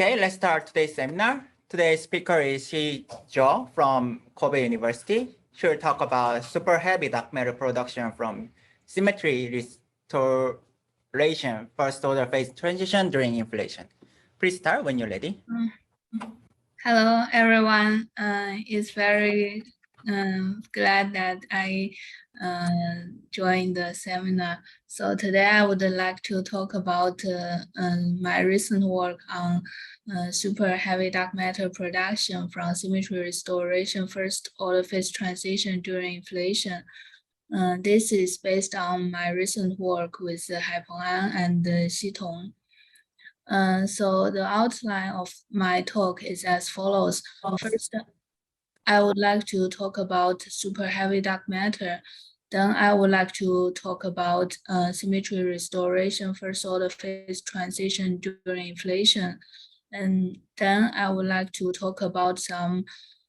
Okay, let's start today's seminar. Today's speaker is Siyi Zhou from Kobe University. She will talk about super heavy dark matter production from symmetry restoration first order phase transition during inflation. Please start when you're ready. Hello, everyone. It's very glad that I joined the seminar. So today I would like to talk about my recent work on super heavy dark matter production from symmetry restoration first order phase transition during inflation. This is based on my recent work with hep-ph and Xi Tong. So the outline of my talk is as follows. First, I would like to talk about super heavy dark matter. Then I would like to talk about symmetry restoration first order phase transition during inflation. And then I would like to talk about some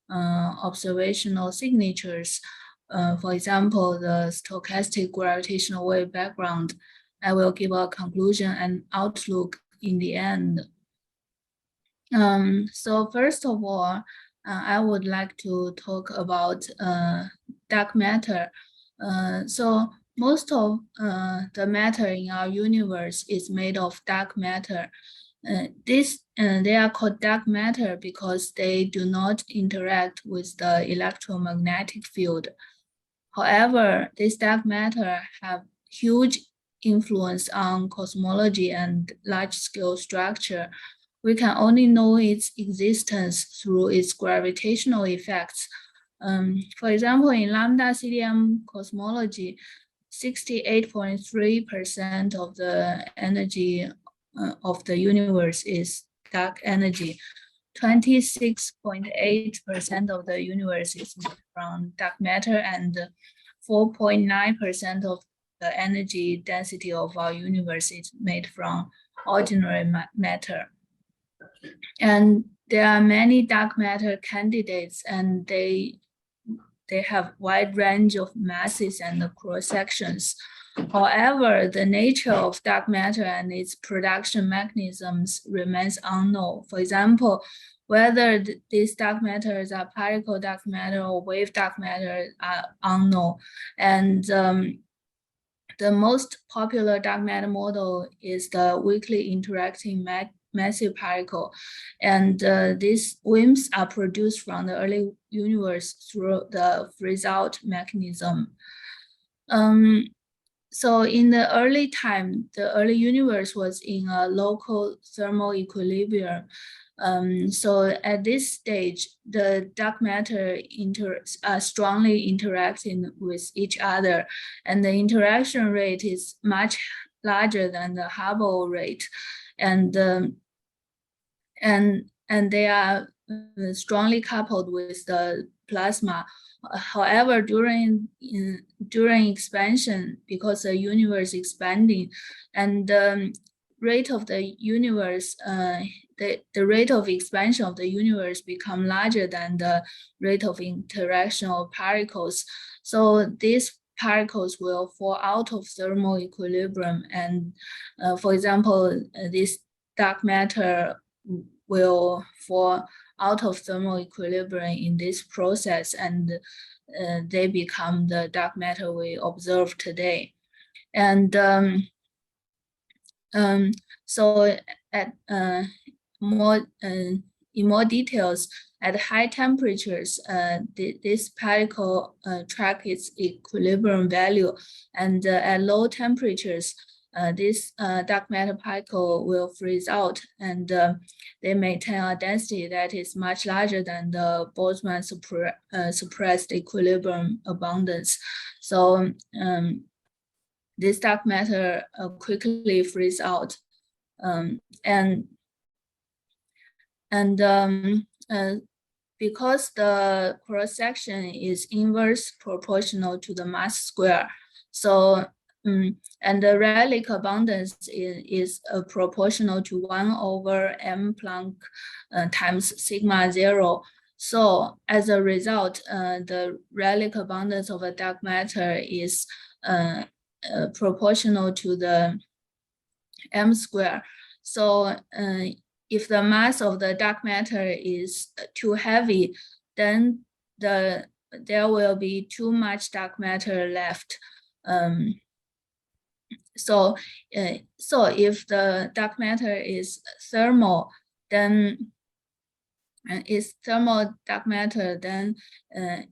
observational signatures. For example, the stochastic gravitational wave background. I will give a conclusion and outlook in the end. So first of all, I would like to talk about dark matter. So most of the matter in our universe is made of dark matter. They are called dark matter because they do not interact with the electromagnetic field. However, this dark matter have huge influence on cosmology and large-scale structure. We can only know its existence through its gravitational effects. For example, in lambda CDM cosmology, 68.3% of the energy of the universe is dark energy. 26.8% of the universe is from dark matter, and 4.9% of the energy density of our universe is made from ordinary matter. And there are many dark matter candidates, and they have wide range of masses and cross sections. However, the nature of dark matter and its production mechanisms remains unknown. For example, whether these dark matters are particle dark matter or wave dark matter are unknown. And the most popular dark matter model is the weakly interacting massive particle. And these WIMPs are produced from the early universe through the freeze-out mechanism. So in the early time, the early universe was in a local thermal equilibrium. So at this stage, the dark matter are strongly interacting with each other, and the interaction rate is much larger than the Hubble rate, and they are strongly coupled with the plasma. However, during expansion, because the universe expanding, and the rate of the universe, the rate of expansion of the universe become larger than the rate of interaction of particles. So these particles will fall out of thermal equilibrium, and for example, this dark matter will fall out of thermal equilibrium in this process, and they become the dark matter we observe today. And so at in more details, at high temperatures, this particle track its equilibrium value, and at low temperatures, this dark matter particle will freeze out, and they maintain a density that is much larger than the Boltzmann suppressed equilibrium abundance. So this dark matter quickly freeze out, because the cross section is inverse proportional to the mass square, so and the relic abundance is proportional to 1/m Planck times sigma 0. So as a result, the relic abundance of a dark matter is proportional to the m square. So if the mass of the dark matter is too heavy, then there will be too much dark matter left. So if the dark matter is thermal, then is thermal dark matter, then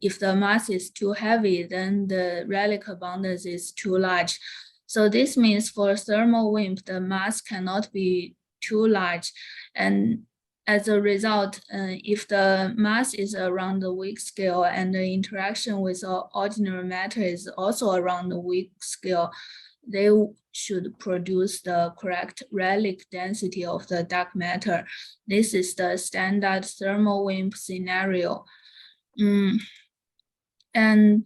if the mass is too heavy, then the relic abundance is too large. So this means for thermal WIMP, the mass cannot be too large. And as a result, if the mass is around the weak scale and the interaction with ordinary matter is also around the weak scale, they should produce the correct relic density of the dark matter. This is the standard thermal WIMP scenario. And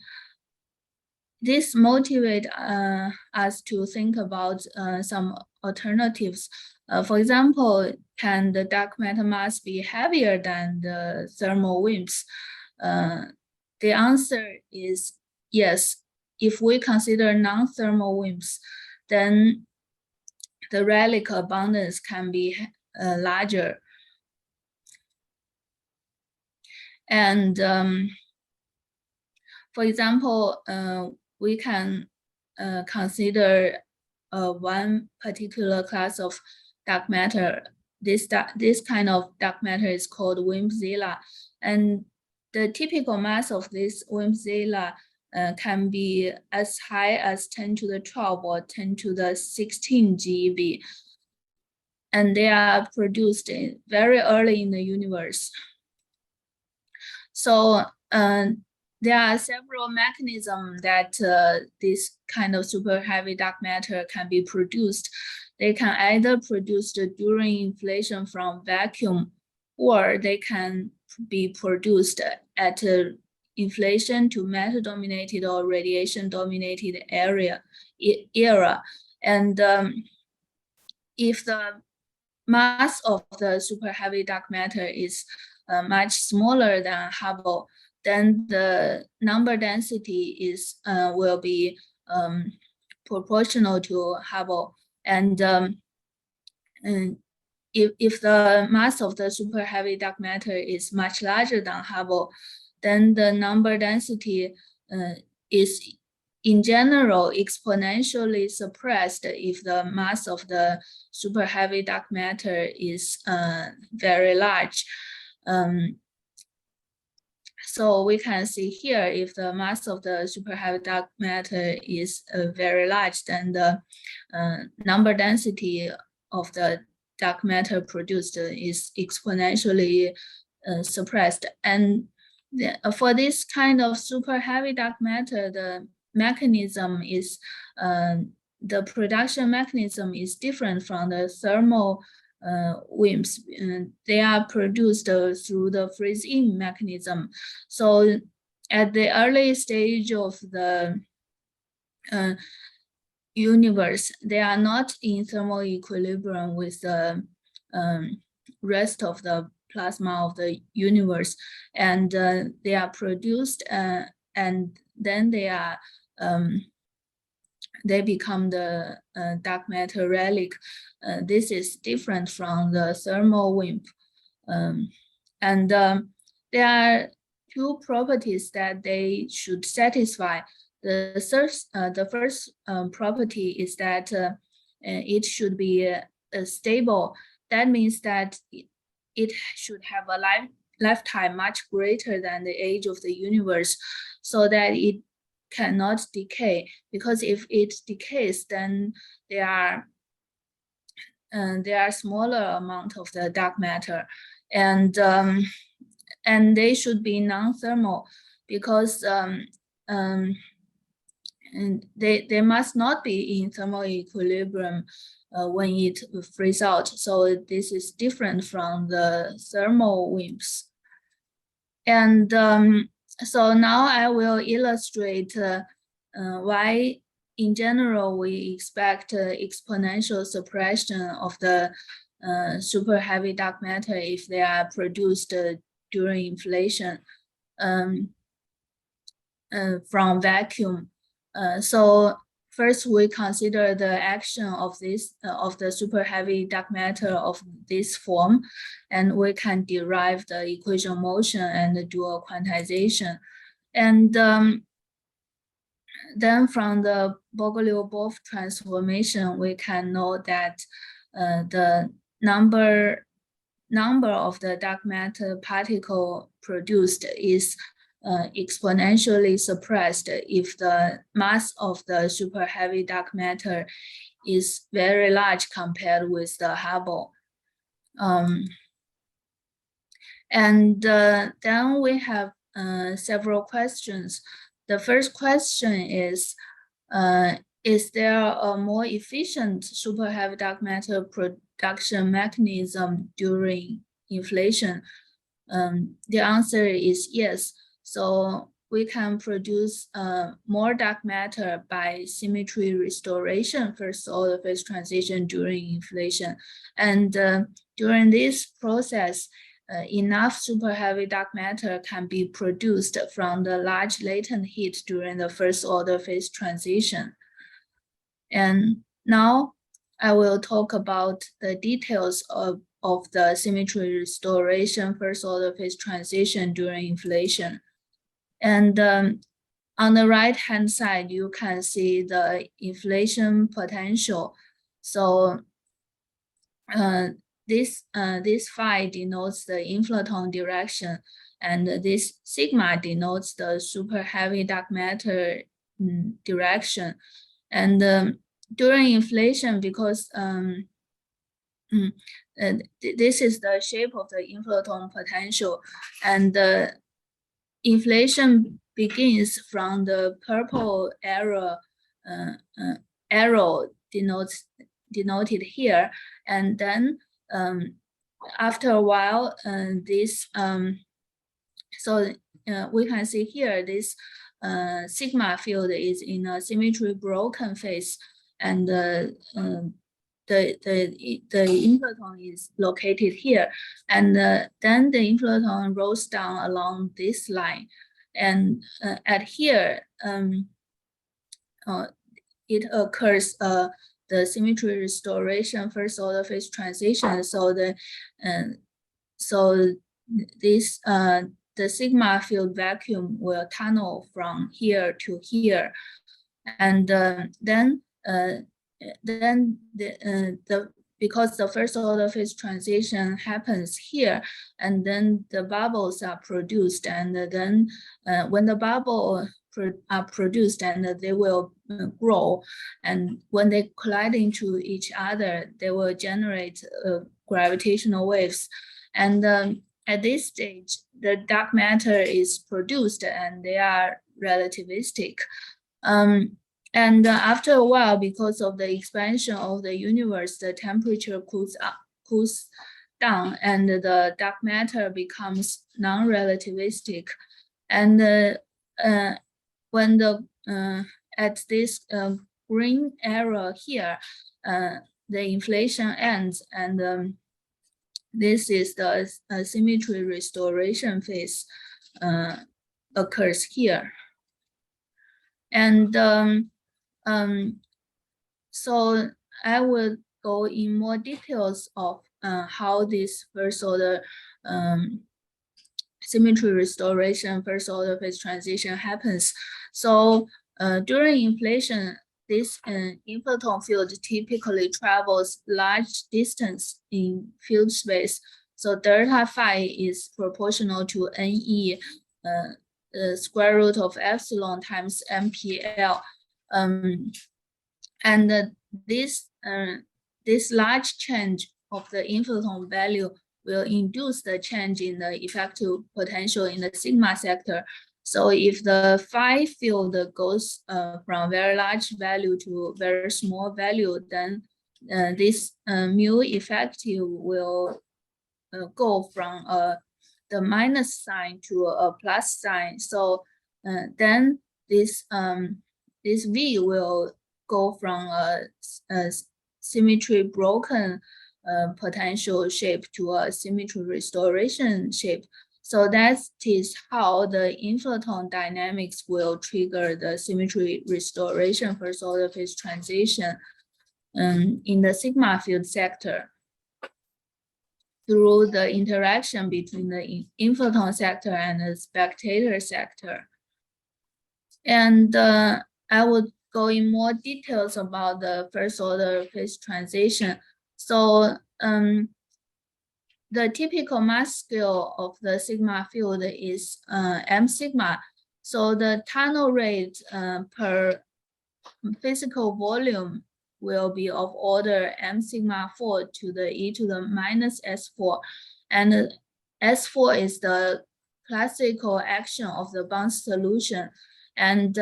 this motivates us to think about some alternatives. For example, can the dark matter mass be heavier than the thermal WIMPs? The answer is yes. If we consider non-thermal WIMPs, then the relic abundance can be larger. And for example, we can consider one particular class of dark matter. This kind of dark matter is called WIMP-Zilla. And the typical mass of this WIMP-Zilla can be as high as 10 to the 12 or 10 to the 16 GeV. And they are produced very early in the universe. So there are several mechanisms that this kind of super heavy dark matter can be produced. They can either produced during inflation from vacuum, or they can be produced at inflation to matter-dominated or radiation-dominated era. And if the mass of the super heavy dark matter is much smaller than Hubble, then the number density is will be proportional to Hubble. And if the mass of the super heavy dark matter is much larger than Hubble, then the number density is in general exponentially suppressed if the mass of the super heavy dark matter is very large. So we can see here, if the mass of the super heavy dark matter is very large, then the number density of the dark matter produced is exponentially suppressed. And for this kind of super heavy dark matter, the mechanism is, the production mechanism is different from the thermal WIMPs. They are produced through the freeze-in mechanism. So at the early stage of the universe, they are not in thermal equilibrium with the rest of the plasma of the universe, and they are produced and then they are they become the dark matter relic. This is different from the thermal WIMP. And there are two properties that they should satisfy. The first property is that it should be stable. That means that it should have a lifetime much greater than the age of the universe, so that it cannot decay. Because if it decays, then there are smaller amount of the dark matter, and they should be non-thermal, because and they must not be in thermal equilibrium when it freezes out. So this is different from the thermal WIMPs. And so now I will illustrate why in general we expect exponential suppression of the super heavy dark matter if they are produced during inflation from vacuum. So first we consider the action of this of the super heavy dark matter of this form, and we can derive the equation of motion and do a quantization. And then from the Bogoliubov transformation, we can know that the number of the dark matter particle produced is exponentially suppressed if the mass of the super heavy dark matter is very large compared with the Hubble. And then we have several questions. The first question is there a more efficient super heavy dark matter production mechanism during inflation? The answer is yes. So we can produce more dark matter by symmetry restoration, first order phase transition during inflation. And during this process, enough super heavy dark matter can be produced from the large latent heat during the first order phase transition. And now I will talk about the details of the symmetry restoration first order phase transition during inflation. And on the right hand side, you can see the inflation potential. So this phi denotes the inflaton direction, and this sigma denotes the super heavy dark matter direction. And during inflation, because this is the shape of the inflaton potential, and the inflation begins from the purple arrow denoted here, and then after a while, we can see here this sigma field is in a symmetry-broken phase, and the inflaton is located here, and then the inflaton rolls down along this line, and at here it occurs the symmetry restoration first order phase transition. So the sigma field vacuum will tunnel from here to here, and then because the first order phase transition happens here, and then the bubbles are produced, and then when the bubble are produced, and they will grow, and when they collide into each other, they will generate gravitational waves. And at this stage, the dark matter is produced, and they are relativistic. And after a while, because of the expansion of the universe, the temperature cools down, and the dark matter becomes non-relativistic. And when at this green arrow here, the inflation ends, and this is the symmetry restoration phase occurs here. And so I will go in more details of how this first order symmetry restoration first order phase transition happens. So during inflation, this inflaton field typically travels large distance in field space. So delta phi is proportional to NE square root of epsilon times MPL. And this large change of the inflaton value will induce the change in the effective potential in the sigma sector. So if the phi field goes from very large value to very small value, then this mu effective will go from the minus sign to a plus sign. So then this V will go from a symmetry-broken potential shape to a symmetry restoration shape. So that is how the inflaton dynamics will trigger the symmetry restoration first order phase transition in the sigma field sector through the interaction between the inflaton sector and the spectator sector. And I would go in more details about the first order phase transition. So the typical mass scale of the sigma field is m sigma. So the tunnel rate per physical volume will be of order m sigma 4 to the e to the minus s4. And s4 is the classical action of the bound solution. And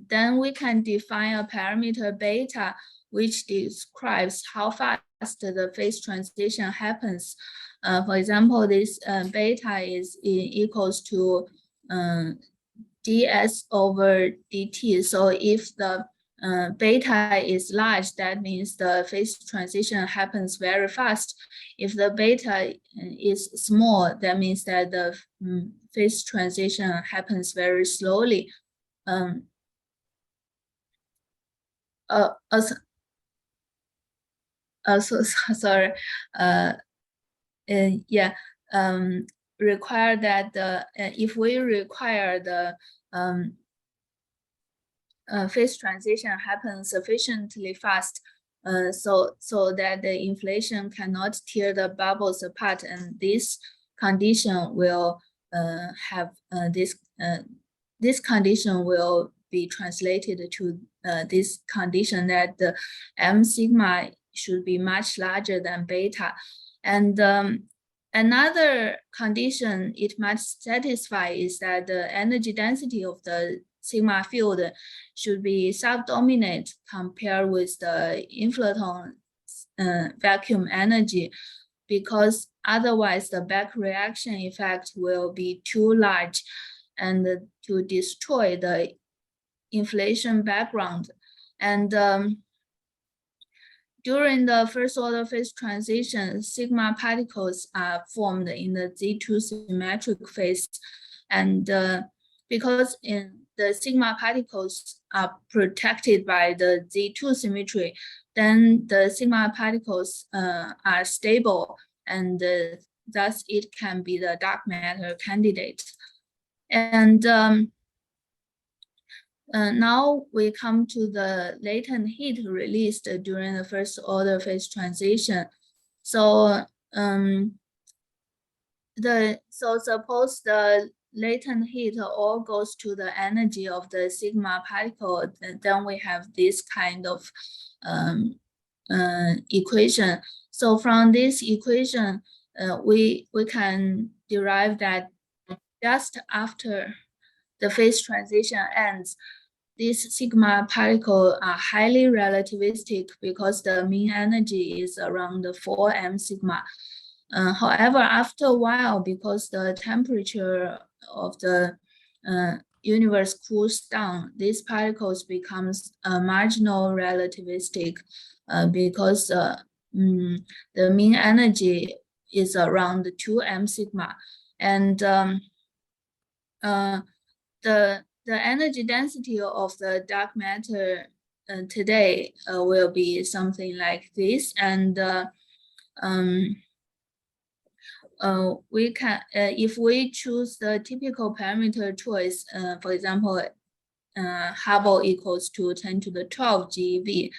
then we can define a parameter beta, which describes how fast the phase transition happens. For example, this beta is equals to ds over dt. So if the beta is large, that means the phase transition happens very fast. If the beta is small, that means that the phase transition happens very slowly. Sorry. Require that if we require the phase transition happens sufficiently fast, so that the inflation cannot tear the bubbles apart, and this condition will have this condition will be translated to this condition that the m sigma should be much larger than beta. And another condition it must satisfy is that the energy density of the sigma field should be subdominant compared with the inflaton vacuum energy, because otherwise the back reaction effect will be too large and to destroy the inflation background. And during the first order phase transition, sigma particles are formed in the Z2 symmetric phase. And because the sigma particles are protected by the Z2 symmetry, then the sigma particles are stable, and thus it can be the dark matter candidate. And now we come to the latent heat released during the first order phase transition. So suppose the latent heat all goes to the energy of the sigma particle, then we have this kind of equation. So from this equation, we can derive that just after the phase transition ends, these sigma particles are highly relativistic because the mean energy is around 4 m sigma. However, after a while, because the temperature of the universe cools down, these particles becomes marginal relativistic because the mean energy is around 2 m sigma. And the energy density of the dark matter today will be something like this. And we can, if we choose the typical parameter choice, for example, Hubble equals to 10 to the 12 GeV,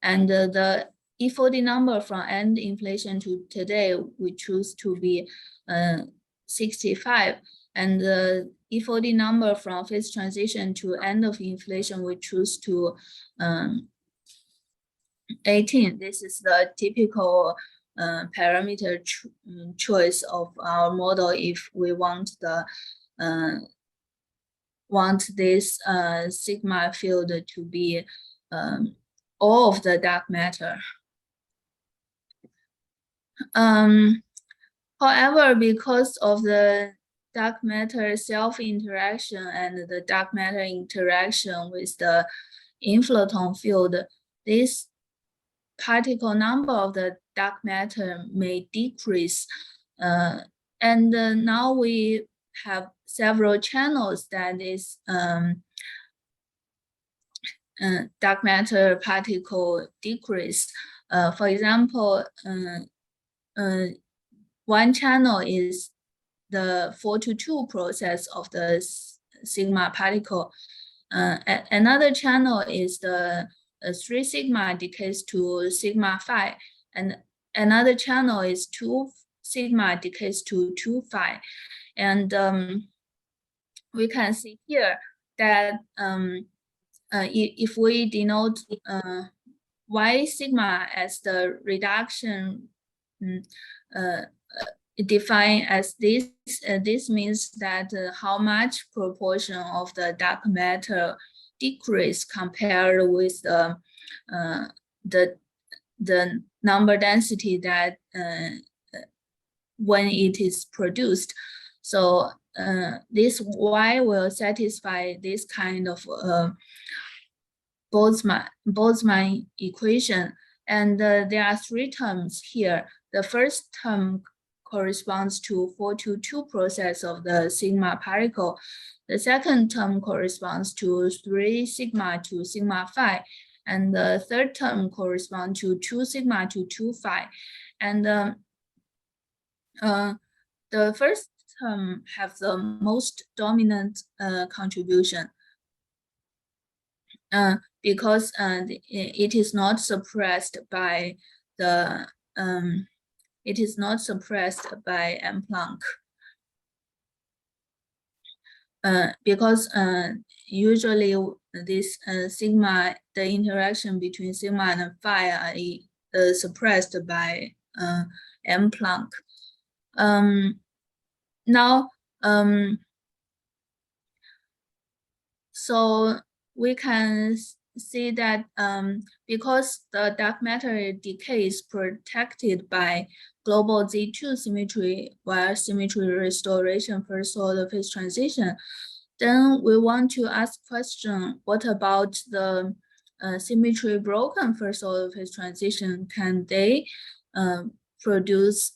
and the E40 number from end inflation to today, we choose to be 65. And the E40 number from phase transition to end of inflation, we choose to 18. This is the typical parameter choice of our model if we want the this sigma field to be all of the dark matter. However, because of the dark matter self-interaction and the dark matter interaction with the inflaton field, this particle number of the dark matter may decrease Now we have several channels that is dark matter particle decrease. For example, one channel is the 4-to-2 process of the sigma particle. Another channel is the 3 sigma decays to sigma phi, and another channel is 2 sigma decays to 2 phi. And we can see here that if we denote y sigma as the reduction, defined as this, this means that how much proportion of the dark matter decrease compared with the number density that when it is produced. So this y will satisfy this kind of Boltzmann equation. And there are 3 terms here. The first term corresponds to 4-to-2 process of the sigma particle. The second term corresponds to 3 sigma to sigma phi. And the third term corresponds to 2 sigma to 2 phi. And the first term have the most dominant contribution because it is not suppressed by the M Planck. Because usually this sigma, the interaction between sigma and phi are suppressed by M Planck. Now, so we can see that because the dark matter decay is protected by global Z2 symmetry while symmetry restoration first order phase transition, then we want to ask question, what about the symmetry broken first order phase transition? Can they produce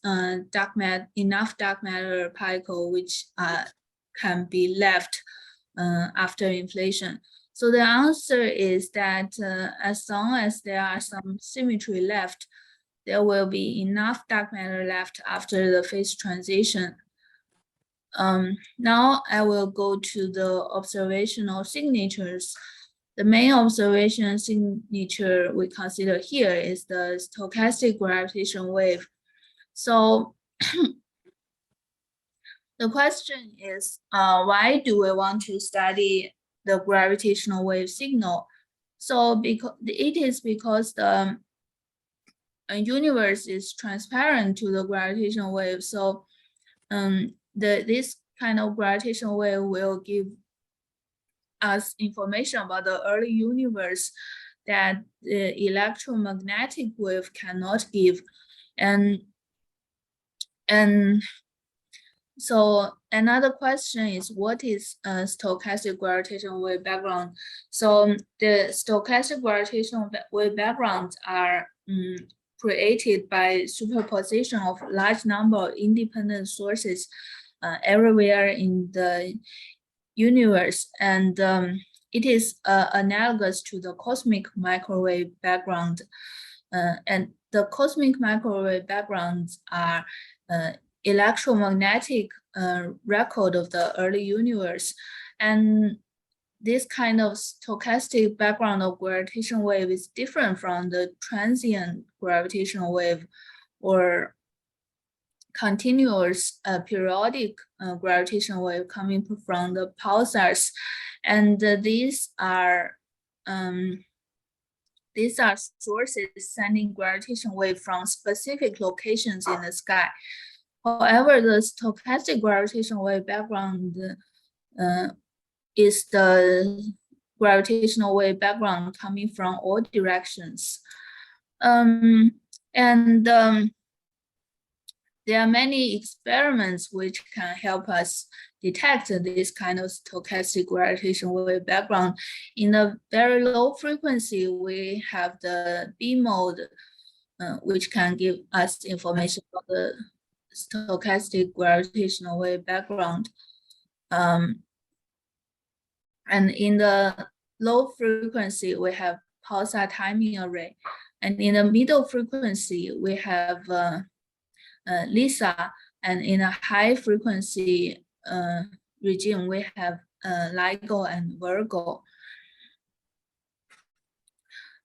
enough dark matter particle which can be left after inflation? So the answer is that as long as there are some symmetry left, there will be enough dark matter left after the phase transition. Now I will go to the observational signatures. The main observation signature we consider here is the stochastic gravitational wave. So the question is, why do we want to study the gravitational wave signal? So it is because the universe is transparent to the gravitational wave. So this kind of gravitational wave will give us information about the early universe that the electromagnetic wave cannot give. And so another question is, what is a stochastic gravitational wave background? So the stochastic gravitational wave backgrounds are created by superposition of large number of independent sources everywhere in the universe. And it is analogous to the cosmic microwave background. And the cosmic microwave backgrounds are electromagnetic record of the early universe. And this kind of stochastic background of gravitational wave is different from the transient gravitational wave or continuous periodic gravitational wave coming from the pulsars. And these are sources sending gravitational wave from specific locations in the sky. However, the stochastic gravitational wave background is the gravitational wave background coming from all directions. There are many experiments which can help us detect this kind of stochastic gravitational wave background. In a very low frequency, we have the B mode, which can give us information about the stochastic gravitational wave background. And in the low frequency, we have pulsar timing array. And in the middle frequency, we have LISA. And in a high frequency regime, we have LIGO and Virgo.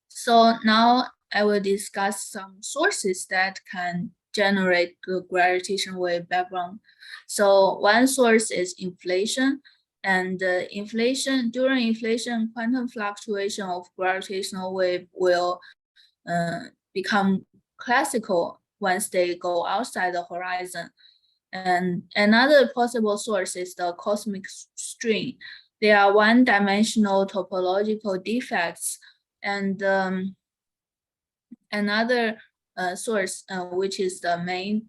So now I will discuss some sources that can generate the gravitational wave background. So one source is inflation, and during inflation, quantum fluctuation of gravitational wave will become classical once they go outside the horizon. And another possible source is the cosmic string. They are one-dimensional topological defects. And another source, which is the main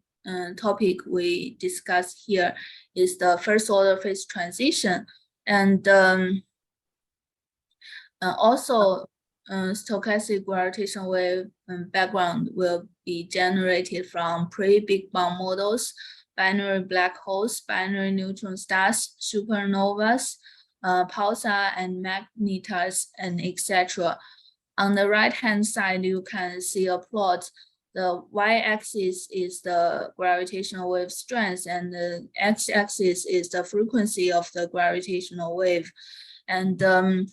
topic we discuss here, is the first order phase transition. And also stochastic gravitational wave background will be generated from pre-Big Bang models, binary black holes, binary neutron stars, supernovas, pulsar and magnetars, and etc. On the right-hand side, you can see a plot. The y-axis is the gravitational wave strength, and the x-axis is the frequency of the gravitational wave. And there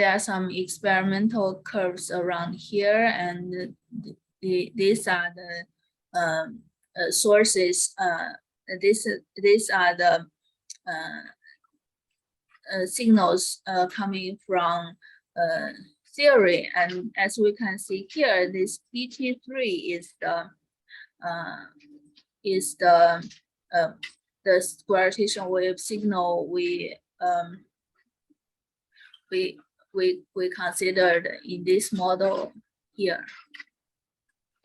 are some experimental curves around here, and these are the sources. These are the signals coming from theory, and as we can see here, this PT3 is the gravitational wave signal we considered in this model here.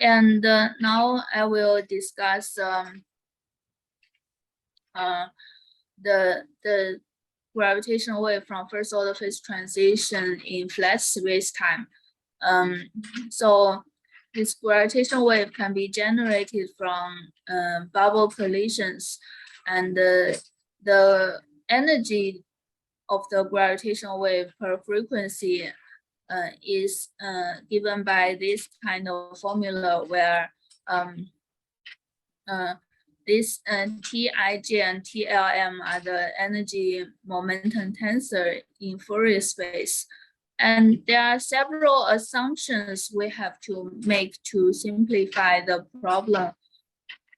And now I will discuss the gravitational wave from first order phase transition in flat space time. So this gravitational wave can be generated from bubble collisions, and the energy of the gravitational wave per frequency is given by this kind of formula, where this Tij and TLM are the energy momentum tensor in Fourier space. And there are several assumptions we have to make to simplify the problem.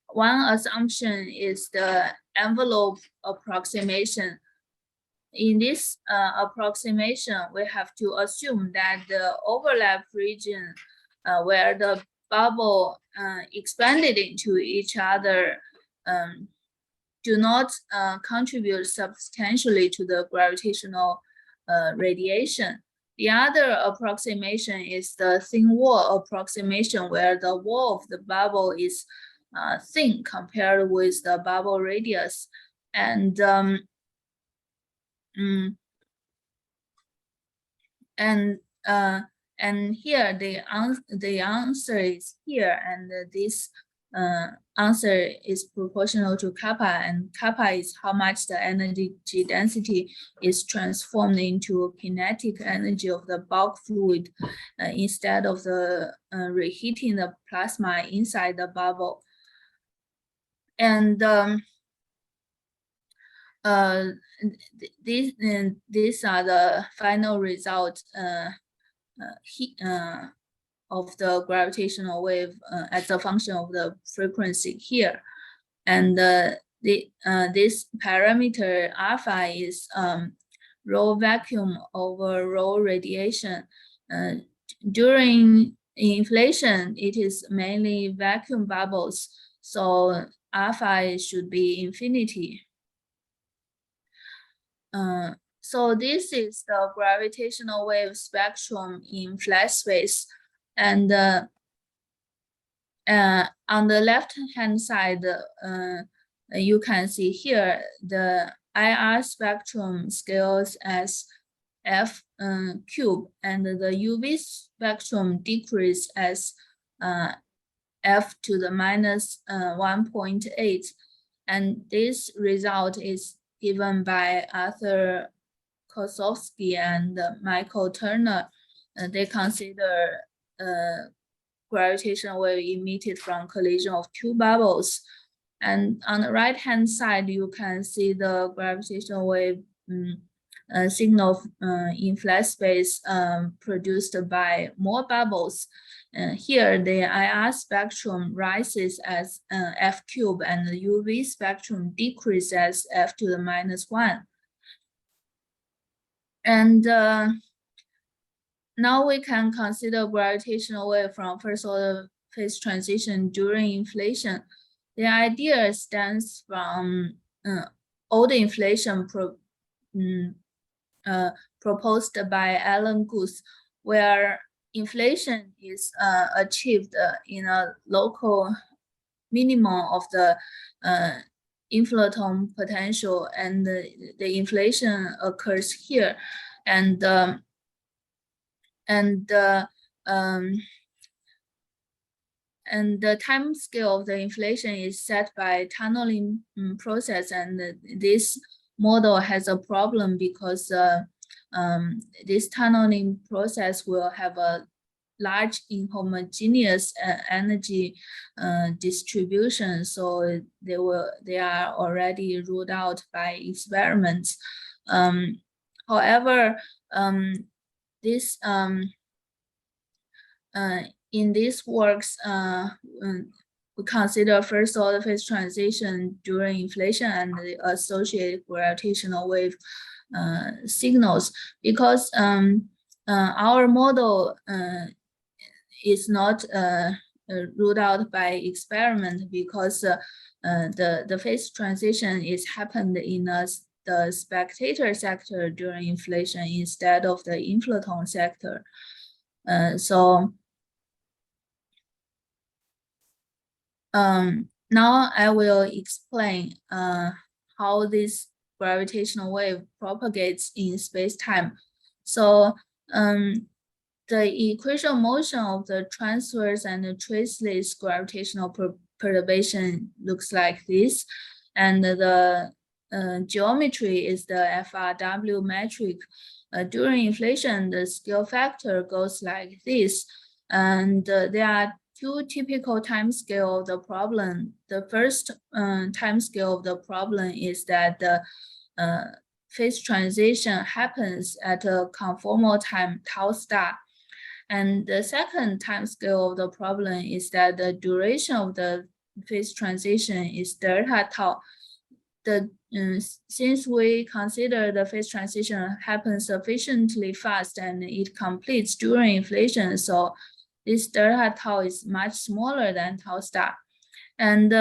One assumption is the envelope approximation. In this approximation, we have to assume that the overlap region where the bubble expanded into each other do not contribute substantially to the gravitational radiation. The other approximation is the thin wall approximation, where the wall of the bubble is thin compared with the bubble radius. And here the answer is here, and this answer is proportional to kappa, and kappa is how much the energy density is transformed into kinetic energy of the bulk fluid instead of the reheating the plasma inside the bubble. And these are the final results of the gravitational wave as a function of the frequency here. And this parameter alpha is rho vacuum over rho radiation. During inflation, it is mainly vacuum bubbles, so alpha should be infinity. So this is the gravitational wave spectrum in flat space. And on the left-hand side, you can see here the IR spectrum scales as F cube, and the UV spectrum decrease as f to the minus 1.8. And this result is given by Arthur Kosowski and Michael Turner. They consider gravitational wave emitted from collision of two bubbles. And on the right-hand side, you can see the gravitational wave signal in flat space produced by more bubbles. Here, the IR spectrum rises as f cubed and the UV spectrum decreases as f to the minus 1. And now we can consider gravitational wave from first order phase transition during inflation. The idea stems from old inflation proposed by Alan Guth, where inflation is achieved in a local minimum of the inflaton potential, and the inflation occurs here, and the time scale of the inflation is set by tunneling process, and this model has a problem because this tunneling process will have a large inhomogeneous energy distribution, so they are already ruled out by experiments. However, this in these works, we consider first order phase transition during inflation and the associated gravitational wave signals, because our model is not ruled out by experiment, because the phase transition is happened in the spectator sector during inflation instead of the inflaton sector. Now I will explain how this gravitational wave propagates in space-time. So the equation motion of the transverse and the traceless gravitational perturbation looks like this, and the geometry is the FRW metric. During inflation, the scale factor goes like this, and there are two typical time scale of the problem. The first time scale of the problem is that the phase transition happens at a conformal time tau star. And the second time scale of the problem is that the duration of the phase transition is delta tau. Since we consider the phase transition happens sufficiently fast and it completes during inflation, so this delta tau is much smaller than tau star. And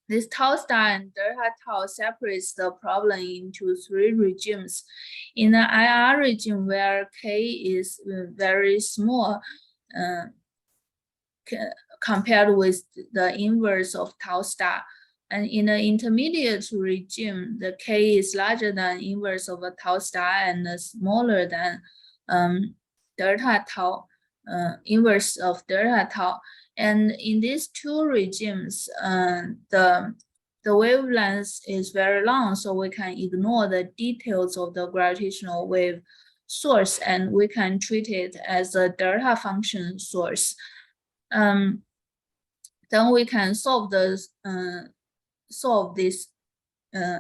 this tau star and delta tau separates the problem into three regimes. In the IR regime, where K is very small compared with the inverse of tau star. And in the intermediate regime, the K is larger than inverse of a tau star and smaller than delta tau, inverse of delta tau. And in these two regimes, the wavelength is very long, so we can ignore the details of the gravitational wave source, and we can treat it as a delta function source. Then we can solve this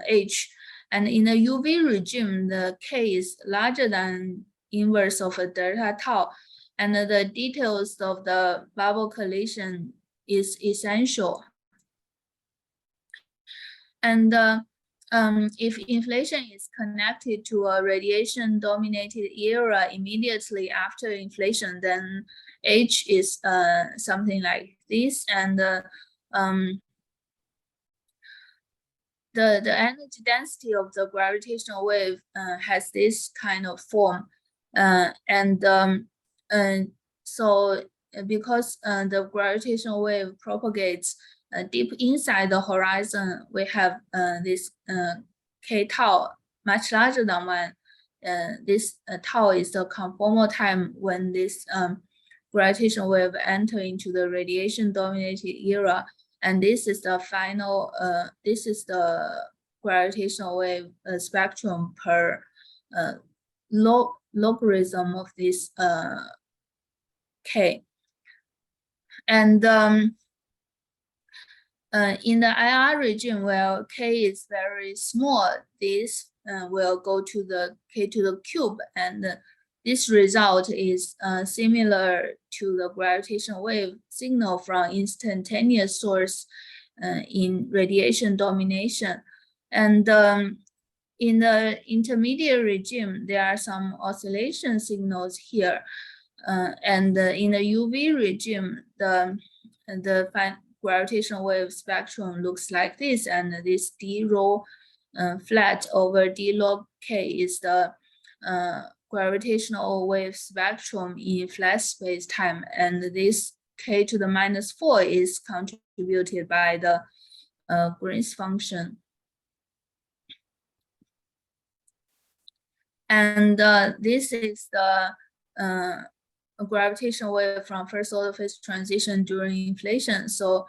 H. And in the UV regime, the K is larger than inverse of a delta tau, and the details of the bubble collision is essential. And if inflation is connected to a radiation-dominated era immediately after inflation, then H is something like this, and the energy density of the gravitational wave has this kind of form, so because the gravitational wave propagates deep inside the horizon, we have this k tau much larger than 1. This tau is the conformal time when this gravitational wave enter into the radiation dominated era, and this is the final. This is the gravitational wave spectrum per logarithm of this k. And in the IR regime, where k is very small, this will go to the k to the cube, and this result is similar to the gravitational wave signal from instantaneous source in radiation domination. And in the intermediate regime, there are some oscillation signals here. And in the UV regime, the gravitational wave spectrum looks like this, and this d rho flat over d log k is the gravitational wave spectrum in flat space-time, and this k to the -4 is contributed by the Green's function. And this is the gravitational wave from first order phase transition during inflation. So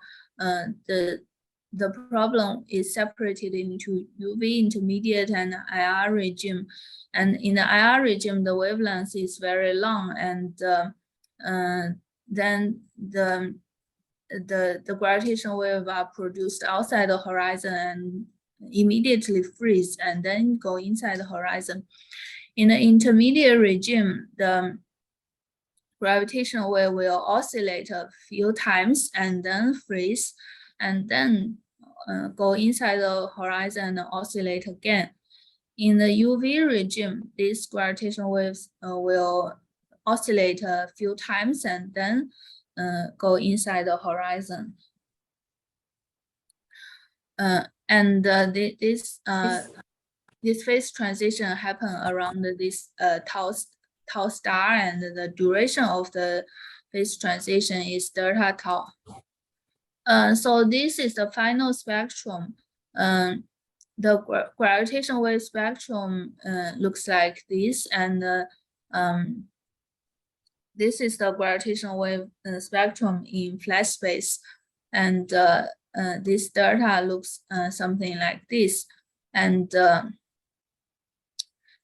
the problem is separated into UV, intermediate, and IR regime. And in the IR regime, the wavelength is very long, and then the gravitational wave are produced outside the horizon and immediately freeze and then go inside the horizon. In the intermediate regime, the gravitational wave will oscillate a few times and then freeze, and then go inside the horizon and oscillate again. In the UV regime, these gravitational waves will oscillate a few times and then go inside the horizon. This phase transition happen around this tau star, and the duration of the phase transition is delta tau. So this is the final spectrum. The gravitational wave spectrum looks like this, and this is the gravitational wave spectrum in flat space, and this delta looks something like this, and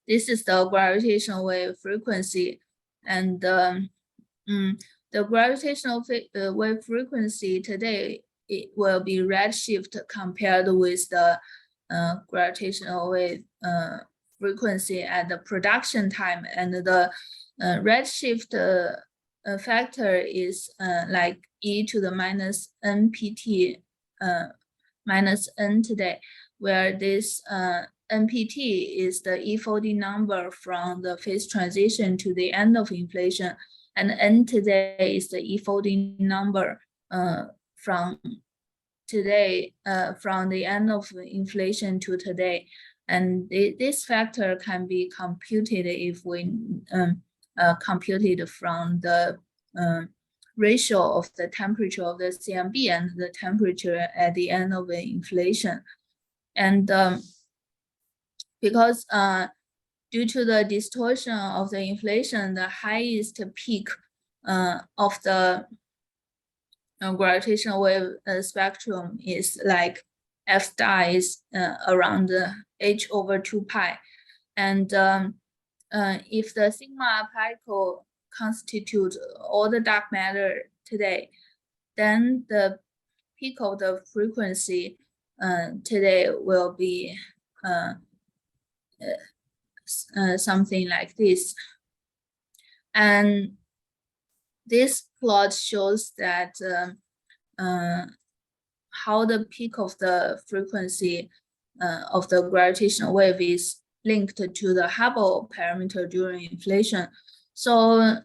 this is the gravitational wave frequency, and the gravitational wave frequency today, it will be redshift compared with the gravitational wave frequency at the production time, and the redshift factor is like e to the minus npt minus n today, where this NPT is the e-folding number from the phase transition to the end of inflation, and N today is the e-folding number from today, from the end of inflation to today. And this factor can be computed if we computed from the ratio of the temperature of the CMB and the temperature at the end of the inflation. And because due to the distortion of the inflation, the highest peak of the gravitational wave spectrum is like f star is around h over 2 pi. And if the sigma particle constitute all the dark matter today, then the peak of the frequency today will be something like this. And this plot shows that how the peak of the frequency of the gravitational wave is linked to the Hubble parameter during inflation. So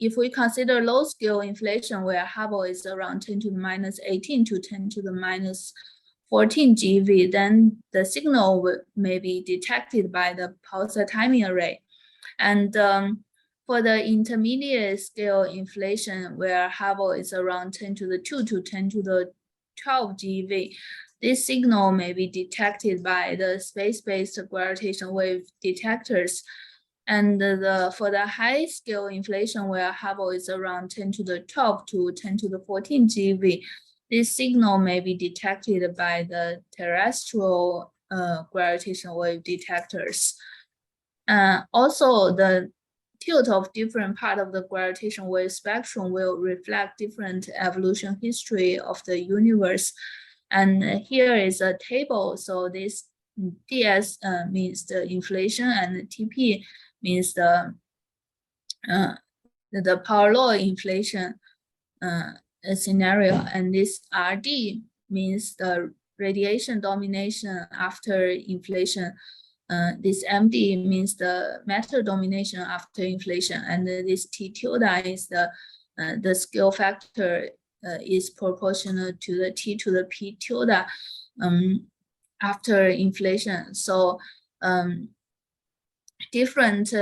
if we consider low scale inflation, where Hubble is around 10 to the minus 18 to 10 to the minus 14 GeV, then the signal may be detected by the pulsar timing array. And for the intermediate scale inflation, where Hubble is around 10 to the 2 to 10 to the 12 GeV, this signal may be detected by the space-based gravitational wave detectors. And for the high scale inflation, where Hubble is around 10 to the 12 to 10 to the 14 GeV, this signal may be detected by the terrestrial gravitational wave detectors. Also, the tilt of different part of the gravitational wave spectrum will reflect different evolution history of the universe. And here is a table. So this ds means the inflation, and TP means the power law inflation scenario, and this RD means the radiation domination after inflation. This MD means the matter domination after inflation, and this T tilde is the scale factor is proportional to the T to the P tilde after inflation. So different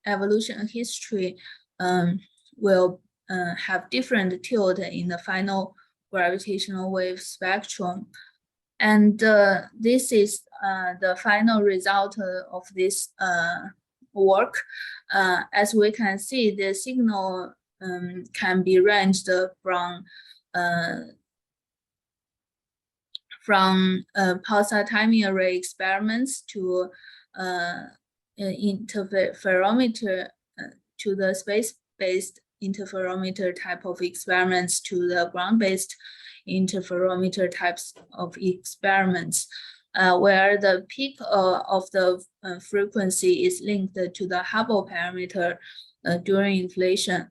evolution history will have different tilt in the final gravitational wave spectrum. And this is the final result of this work. As we can see, the signal can be ranged from pulsar timing array experiments to interferometer to the space-based interferometer type of experiments to the ground-based interferometer types of experiments, where the peak of the frequency is linked to the Hubble parameter during inflation.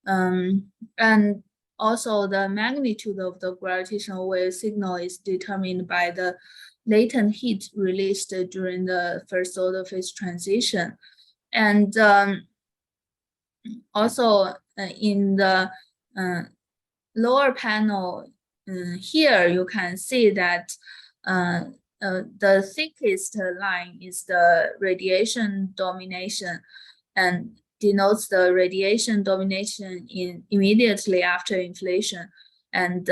And also the magnitude of the gravitational wave signal is determined by the latent heat released during the first order phase transition. And also in the lower panel here, you can see that the thickest line is the radiation domination, and denotes the radiation domination immediately after inflation. And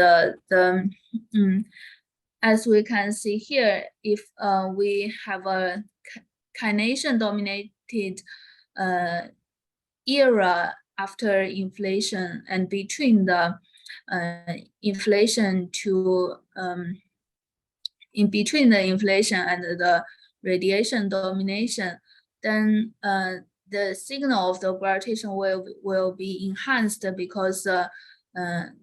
as we can see here, if we have a kinesion dominated era after inflation, and between the inflation to in between the inflation and the radiation domination, then the signal of the gravitational wave will be enhanced, because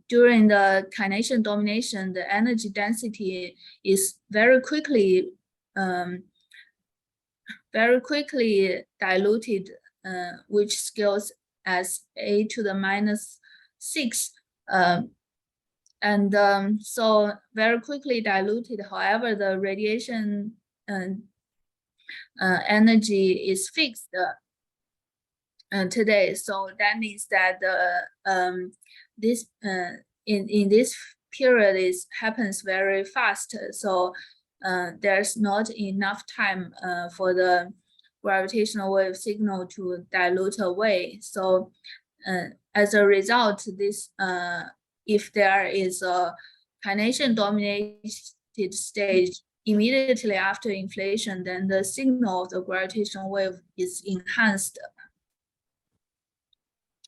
during the kinesion domination, the energy density is very quickly diluted, which scales as a to the -6, and so very quickly diluted. However, the radiation energy is fixed today. So that means that this in this period happens very fast. So there's not enough time for the gravitational wave signal to dilute away. So as a result, this if there is a kinesion dominated stage immediately after inflation, then the signal of the gravitational wave is enhanced.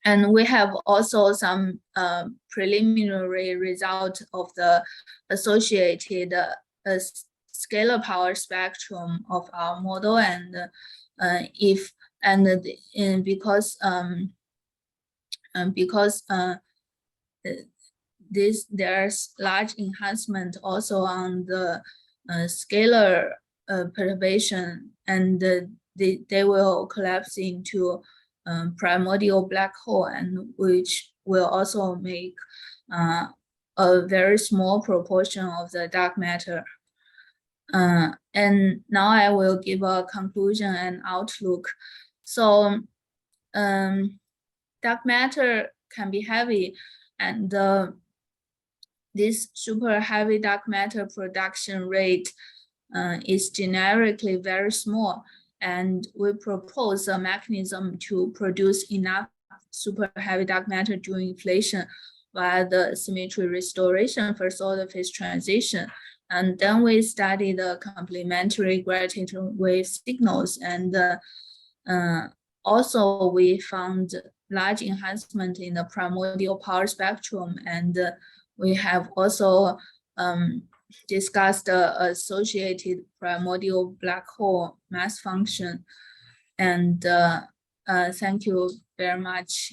And we have also some preliminary result of the associated scalar power spectrum of our model, and because there's large enhancement also on the scalar perturbation, and they will collapse into primordial black hole, and which will also make a very small proportion of the dark matter. And now I will give a conclusion and outlook. So dark matter can be heavy, and this super heavy dark matter production rate is generically very small, and we propose a mechanism to produce enough super heavy dark matter during inflation via the symmetry restoration first order phase transition. And then we study the complementary gravitational wave signals, and also we found large enhancement in the primordial power spectrum, and we have also discussed the associated primordial black hole mass function. And thank you very much.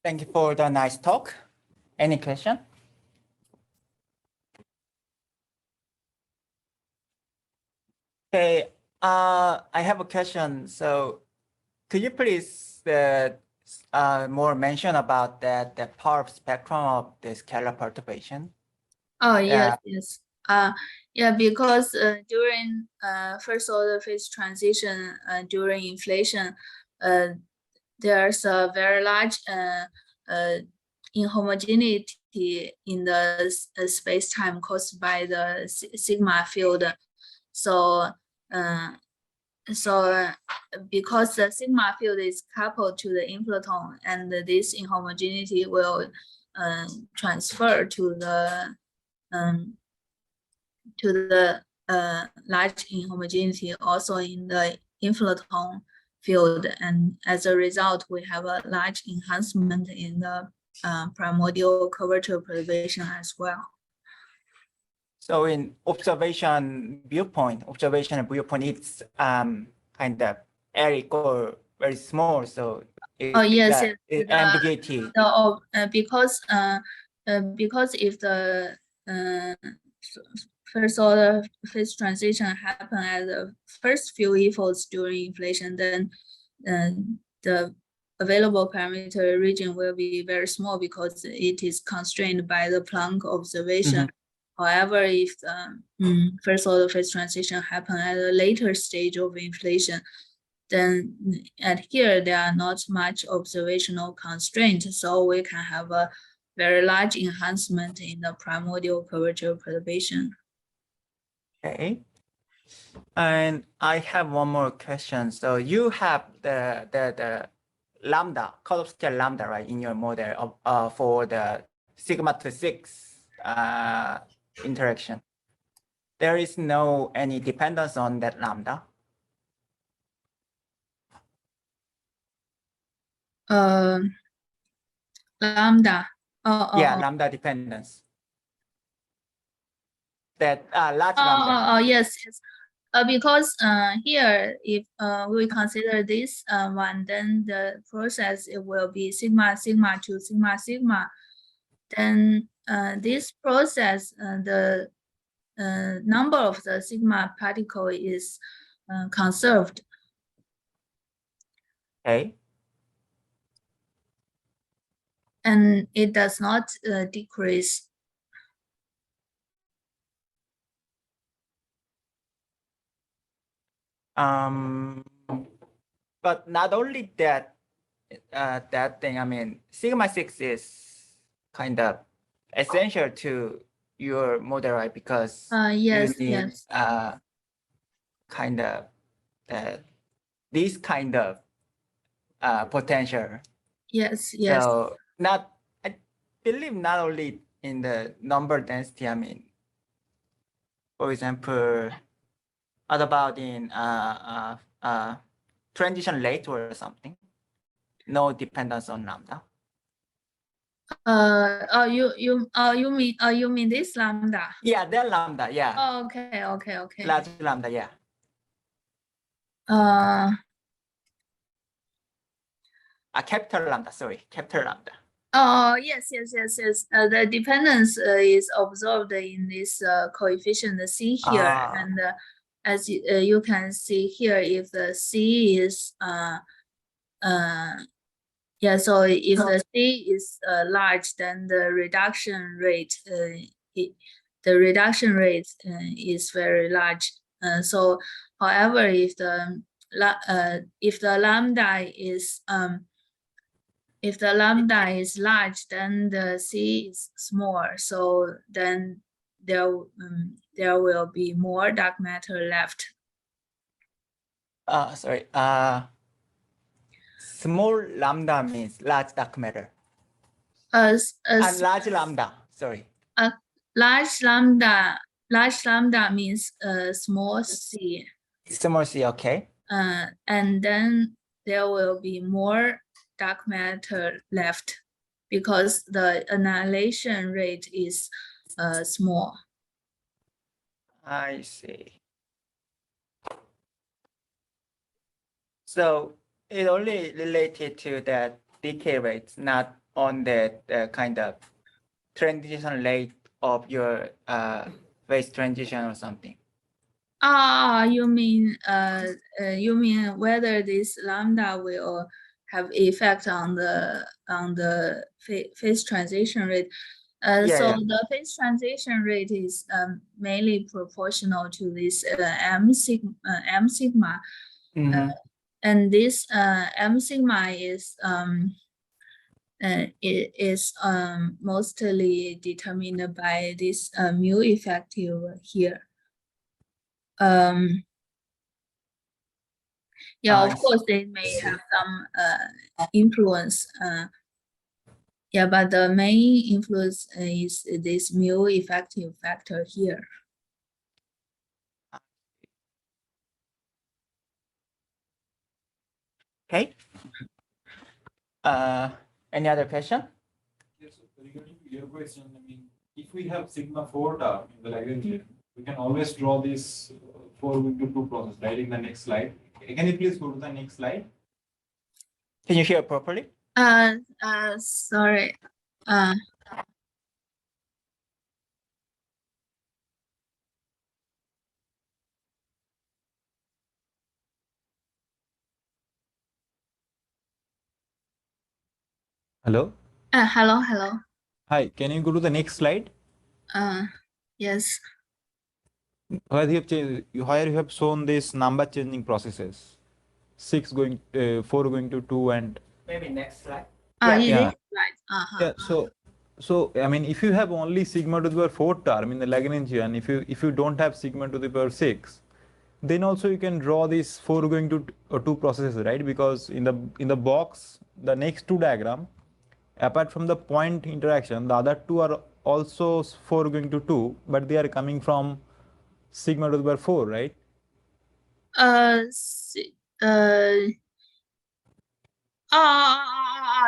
Thank you for the nice talk. Any question? Okay, I have a question. So could you please more mention about the power spectrum of the scalar perturbation? Oh, Yeah. yes. Yeah, because during first order phase transition, during inflation, there's a very large inhomogeneity in the space-time caused by the sigma field. So, because the sigma field is coupled to the inflaton, and this inhomogeneity will transfer to the large inhomogeneity also in the inflaton field, and as a result, we have a large enhancement in the primordial curvature perturbation as well. So in observation viewpoint, it's kind of eric or very small. So Yes, ambiguity. Because if the first order phase transition happen at the first few efforts during inflation, then the available parameter region will be very small because it is constrained by the Planck observation. However, if the first order phase transition happen at a later stage of inflation, then at here there are not much observational constraints, so we can have a very large enhancement in the primordial curvature perturbation. Okay. And I have one more question. So you have the lambda, cutoff scale lambda, right, in your model of for the sigma to 6 interaction. There is no any dependence on that lambda. Lambda. Yeah, lambda dependence. That large lambda. Yes. Because here, if we consider this one, then the process it will be sigma to sigma. Then this process, the number of the sigma particle is conserved. Okay. And it does not decrease. But not only that, that thing, I mean, sigma 6 is kind of essential to your model, right? Because Yes, you need yes. kind of this kind of potential. Yes. So I believe not only in the number density, I mean, for example, what about in transition rate or something? No dependence on lambda. You mean this lambda? Yeah, that lambda, yeah. Oh, okay. Large lambda, yeah. A capital lambda, sorry, capital lambda. Oh, yes. The dependence is observed in this coefficient C here, and as you can see here, if the C is so if the C is large, then the reduction rate is very large. So, however, if the lambda is large, then the C is small. So then there will be more dark matter left. Sorry. Small lambda means large dark matter. And large lambda, sorry. Large lambda large lambda means small c. Small c, okay. And then there will be more dark matter left because the annihilation rate is small. I see. So it only related to the decay rate, not on the kind of transition rate of your phase transition or something. You mean whether this lambda will have effect on the phase transition rate? So the phase transition rate is mainly proportional to this m sigma, and this m sigma is it is mostly determined by this mu effective here. Yeah, of course, they may have some influence. Yeah, but the main influence is this mu effective factor here. Okay. Any other question? Yes, regarding your question, I mean, if we have sigma 4 term in the Lagrangian, we can always draw this 4 into 2 process, right, in the next slide. Can you please go to the next slide? Can you hear properly? Sorry. Hello? Hello. Hi, can you go to the next slide? Yes. Where you have shown this number changing processes. 6 going, 4 going to 2 and... Maybe next slide. Yeah. Right. Yeah, so I mean, if you have only sigma to the power 4 term in the Lagrangian, if you don't have sigma to the power 6, then also you can draw these 4 going to 2 processes, right? Because in the box, the next 2 diagram, apart from the point interaction, the other 2 are also 4 going to 2, but they are coming from sigma to the power 4, right?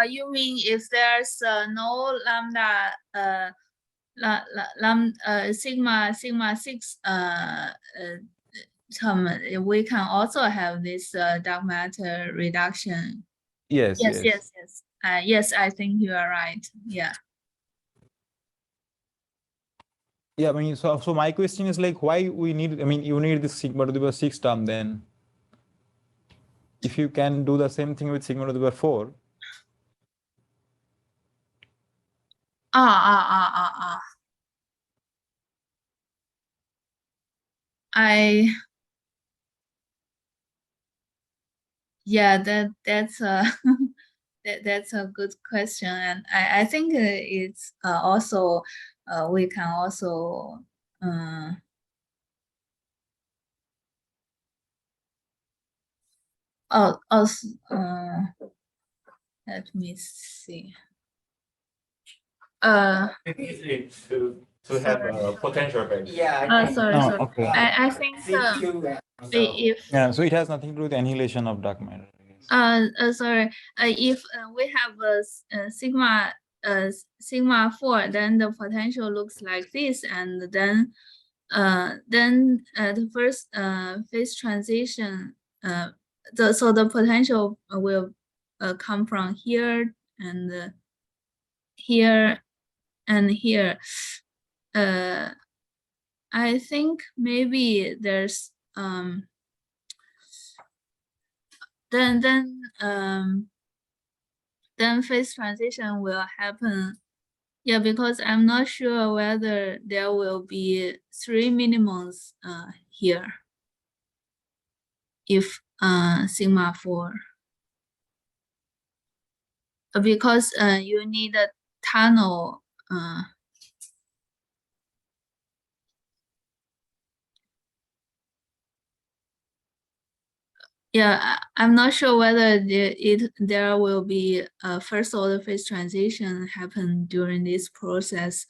You mean if there's no lambda sigma 6 term, we can also have this dark matter reduction. Yes. Yes, I think you are right. Yeah. Yeah, I mean, so my question is like, why we need, I mean, you need this sigma to the power 6 term then. If you can do the same thing with sigma to the power 4. That's a that's a good question, and I think it's also we can also let me see. To have a potential base. Yeah. Sorry. Okay. I think if Yeah, so it has nothing to do with annihilation of dark matter. sorry, if we have a sigma 4, then the potential looks like this, and then the first phase transition so the potential will come from here and here and here. I think maybe there's then phase transition will happen. Yeah, because I'm not sure whether there will be 3 minimums here if sigma 4. Because you need a tunnel. Yeah, I'm not sure whether there will be a first order phase transition happen during this process.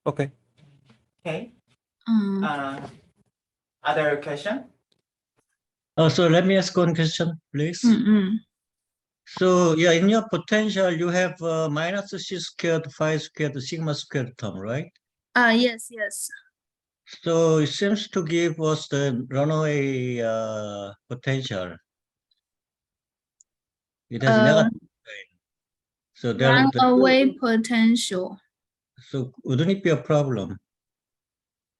Okay. Okay. Mm. Other question? So let me ask one question, please. Mm-mm. So yeah, in your potential, you have minus c squared, phi squared, sigma squared term, right? Yes, yes. So it seems to give us the runaway potential. It has negative sign. So Runaway potential. So wouldn't it be a problem?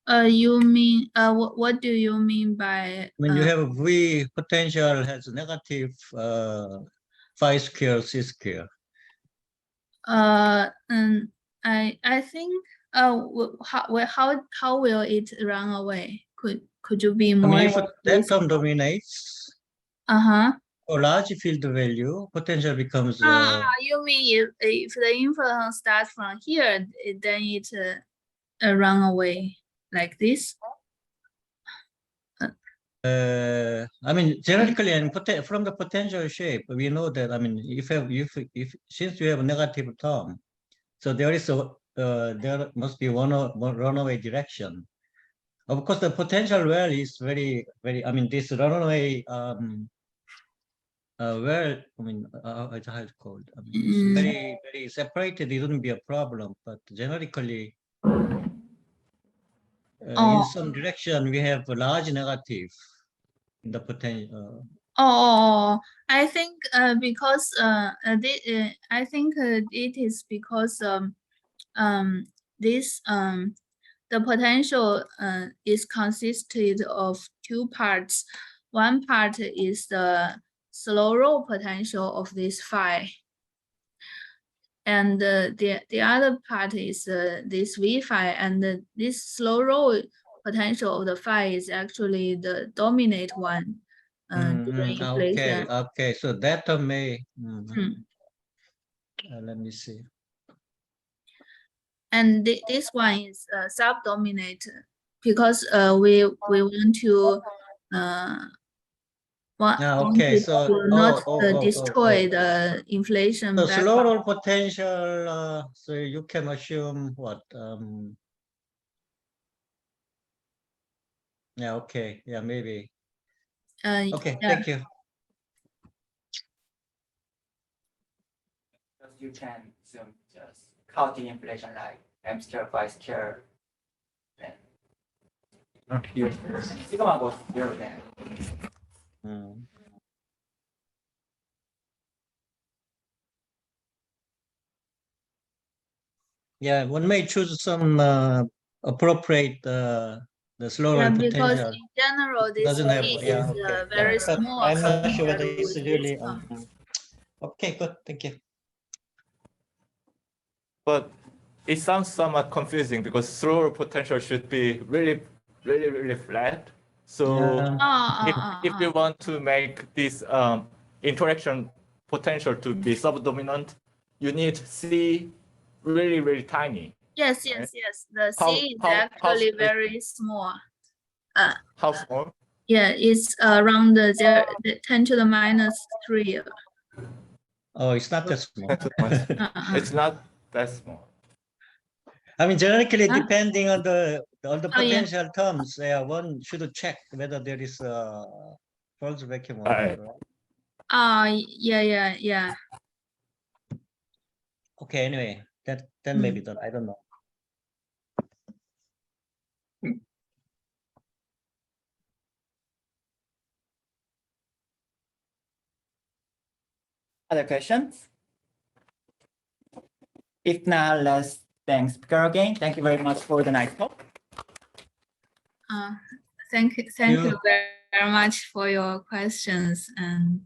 You mean what do you mean by When you have a V potential has negative phi square, c square. I think how will it run away? Could you be I more mean, if that explicit? term dominates Uh-huh. for large field value, potential becomes You mean if the influence starts from here, then it run away like this? I mean, theoretically and from the potential shape, we know that. I mean, if since you have a negative term, so there is a there must be one runaway direction. Of course, the potential well is very. I mean, this runaway well, I mean, how it's called. I mean, it's very separated. It wouldn't be a problem, but generically, in some direction, we have a large negative in the potential. I think because I think it is because this the potential is consisted of two parts. One part is the slow roll potential of this phi, and the other part is this v phi, and this slow roll potential of the phi is actually the dominant one during inflation. Okay. So that may. Let me see. And this one is subdominant because we want to not destroy the inflation. So slow roll potential. So you can assume what? Yeah. Okay. Yeah. Maybe. Okay. Yeah. Thank you. You can just count the inflation like m square, phi square. Then not here. Sigma goes here then. Yeah, one may choose some appropriate the slow roll potential. Because in general, this doesn't have. is very small. I'm not sure whether it's really. Okay, good. Thank you. But it sounds somewhat confusing because slow potential should be really flat. So if you want to make this interaction potential to be subdominant, you need C really tiny. Yes. The C is actually very small. How small? Yeah, it's around the 10 to the minus 3. Oh, it's not that small. It's not that small. I mean, generally, depending on the potential terms, one should check whether there is a false vacuum or not. Right? Yeah. Okay, anyway, that may be done. I don't know. Other questions? If not, let's thank speaker again. Thank you very much for the nice talk. Thank you very much for your questions, and